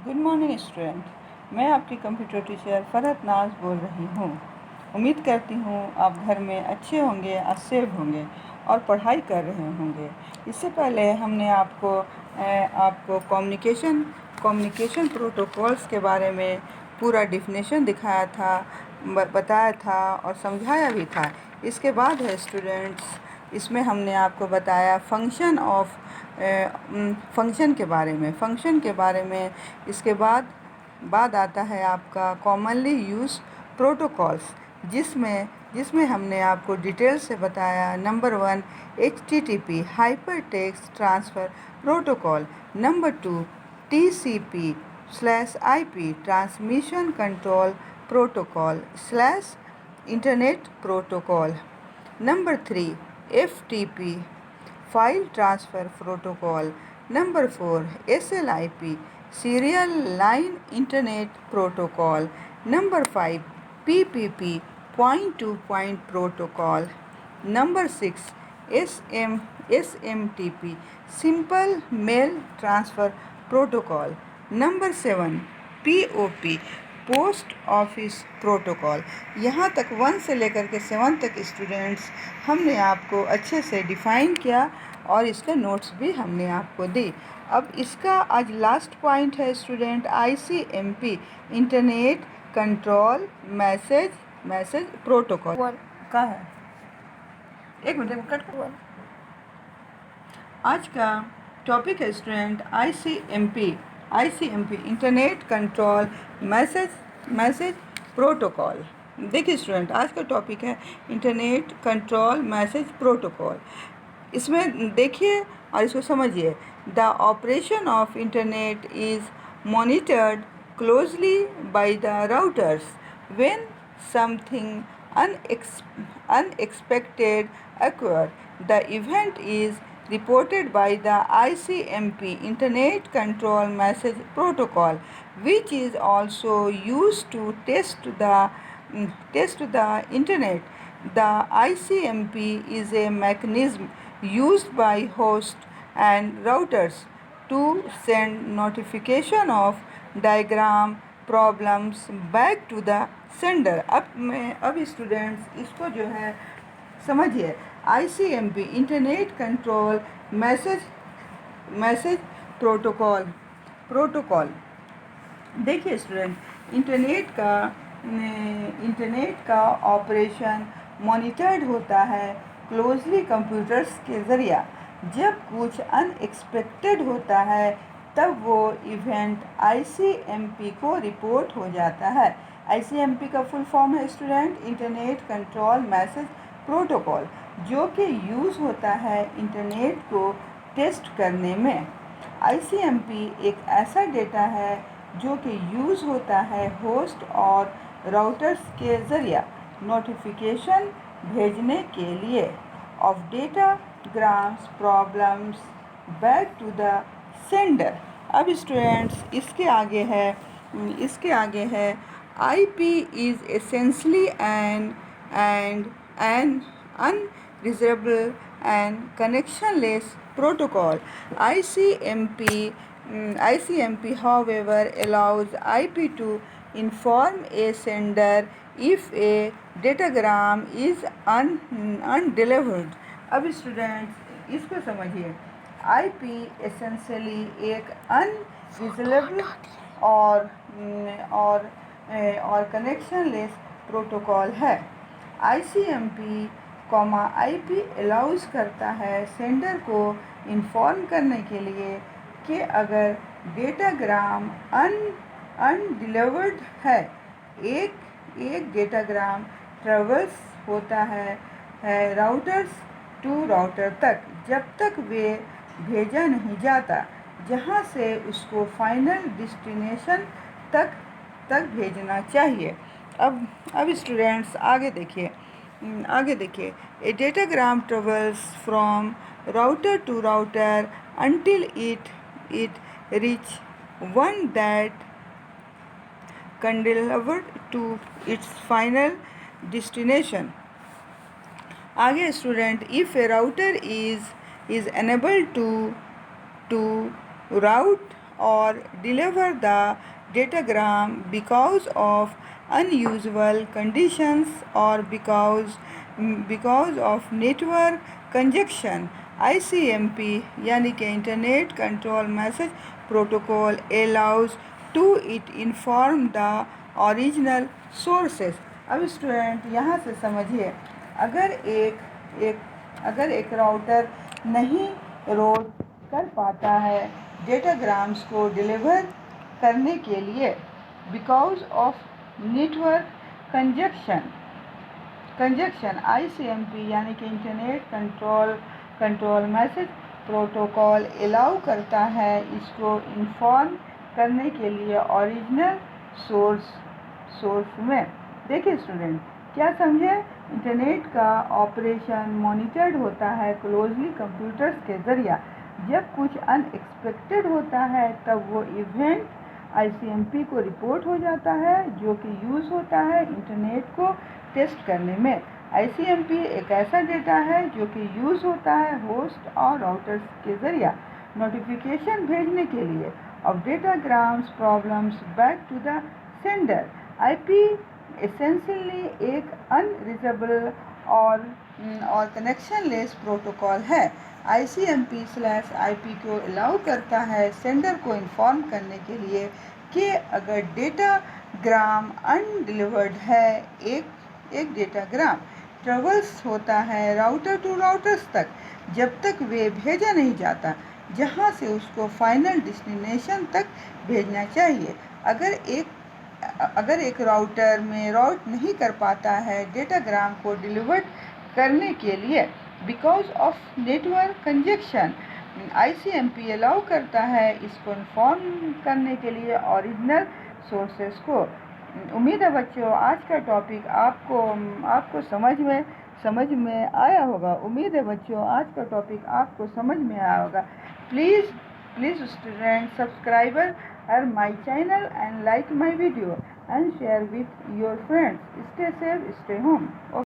Good morning student. मैं आपकी computer teacher Farhat नाज बोल रही हूँ। उम्मीद करती हूँ आप घर में अच्छे होंगे, सेफ होंगे और पढ़ाई कर रहे होंगे। इससे पहले हमने आपको कम्युनिकेशन प्रोटोकॉल्स के बारे में पूरा डिफिनेशन दिखाया था, बताया था और समझाया भी था। इसके बाद है स्टूडेंट्स, इसमें हमने आपको बताया फंक्शन के बारे में। इसके बाद आता है आपका कॉमनली यूज प्रोटोकॉल्स, जिसमें हमने आपको डिटेल से बताया। Number 1 HTTP hyper text transfer protocol. Number 2 TCP/IP transmission control protocol / internet protocol. Number 3 FTP file transfer protocol. Number 4 SLIP serial line internet protocol. Number 5 PPP point to point protocol. Number 6 SMTP simple mail transfer protocol. Number 7 POP post office protocol. यहाँ तक 1 से लेकर के 7 तक students हमने आपको अच्छे से डिफ़ाइन किया और इसके नोट्स भी हमने आपको दी। अब इसका आज लास्ट पॉइंट है student ICMP internet control message protocol का है। एक मिनट कट कर। आज का टॉपिक है student ICMP internet control message protocol. देखिए स्टूडेंट, आज का टॉपिक है इंटरनेट कंट्रोल मैसेज प्रोटोकॉल। इसमें देखिए और इसको समझिए। The operation of internet is monitored closely by the routers when something unexpected occur. The event is reported by the ICMP Internet Control Message Protocol, which is also used to test the internet. The ICMP is a mechanism used by hosts and routers to send notification of diagram problems back to the sender. अब students इसको जो है समझिए। ICMP internet control message protocol. देखिए student, internet का operation monitored होता है closely computers के ज़रिए। जब कुछ अनएक्सपेक्टेड होता है तब वो इवेंट ICMP को रिपोर्ट हो जाता है। ICMP का फुल फॉर्म है student internet control message protocol, जो कि यूज़ होता है इंटरनेट को टेस्ट करने में। ICMP एक ऐसा डेटा है जो कि यूज़ होता है होस्ट और राउटर्स के ज़रिए नोटिफिकेशन भेजने के लिए of datagrams problems back to the sender. अब स्टूडेंट्स इसके आगे है IP is essentially an unreservable and connectionless protocol. ICMP however allows IP to inform a sender if a datagram is undelivered. अब students इसको समझिए। IP essentially एक unreasonable और connectionless protocol है। ICMP IP अलाउज करता है सेंडर को inform करने के लिए कि अगर डेटाग्राम अनडिलीवर्ड है। एक डेटाग्राम ट्रेवल्स होता है राउटर्स टू राउटर तक जब तक वे भेजा नहीं जाता, जहां से उसको फाइनल डेस्टिनेशन तक भेजना चाहिए। अब स्टूडेंट्स आगे देखिए। A datagram travels from router to router until it reach one that can deliver to its final destination. आगे student, if A router is unable to route or deliver the datagram because of unusual conditions or because of network congestion. ICMP यानी कि internet control message protocol allows to it inform the original sources. अब student यहाँ से समझिए, अगर एक router नहीं road कर पाता है डेटाग्राम्स को डिलीवर करने के लिए because of network conjunction ICMP यानी कि internet control message protocol allow करता है इसको इन्फॉर्म करने के लिए ओरिजिनल सोर्स में। देखिए स्टूडेंट, क्या समझे? इंटरनेट का ऑपरेशन मॉनिटर्ड होता है क्लोजली कंप्यूटर्स के ज़रिए। जब कुछ अनएक्सपेक्टेड होता है तब वो इवेंट ICMP को रिपोर्ट हो जाता है, जो कि यूज़ होता है इंटरनेट को टेस्ट करने में। ICMP एक ऐसा डेटा है जो कि यूज़ होता है होस्ट और राउटर्स के ज़रिए नोटिफिकेशन भेजने के लिए of datagrams problems back to the sender. IP essentially एक अनरीचेबल और कनेक्शनलेस प्रोटोकॉल है। ICMP/IP को अलाउ करता है सेंडर को इन्फॉर्म करने के लिए कि अगर डेटाग्राम अनडिलीवर्ड है। एक डेटाग्राम ट्रेवल्स होता है राउटर टू राउटर्स तक जब तक वे भेजा नहीं जाता जहां से उसको फाइनल डेस्टिनेशन तक भेजना चाहिए। अगर एक राउटर में राउट नहीं कर पाता है डेटाग्राम को डिलीवर करने के लिए because of network conjunction, ICMP allow करता है इसको इन्फॉर्म करने के लिए ओरिजिनल सोर्सेस को। उम्मीद है बच्चों आज का टॉपिक आपको समझ में आया होगा। उम्मीद है बच्चों आज का टॉपिक आपको समझ में आया होगा। Please student subscriber my channel and like my video and share with your friends. Stay safe, stay home. Okay.